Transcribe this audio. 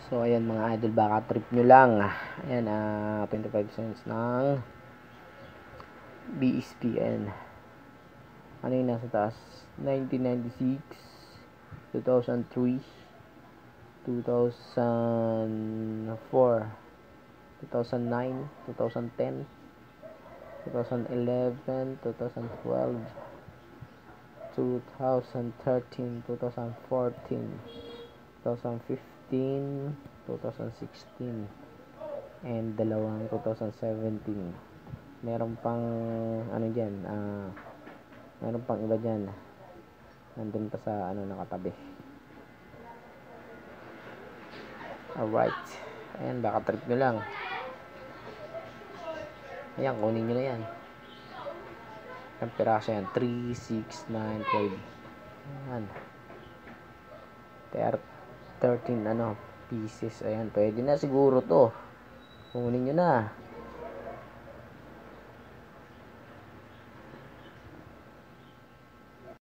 So, ayan mga idol, baka trip nyo lang. Ayan, 25 cents ng BSP. Ayan. Ano yung nasa taas? 1996, 2003, 2004, 2009, 2010, 2011, 2012, 2013, 2014, 2015, 2016, and dalawang 2017. Meron pang ano dyan, meron pang iba dyan. Nandun pa sa nakatabi. Alright. Ayan, baka trip nyo lang. Ayan, kunin nyo na yan. Ang piraso yan, 3, 6, 9, 12. Ayan. 13 pieces. Ayan, pwede na siguro to. Kunin nyo na.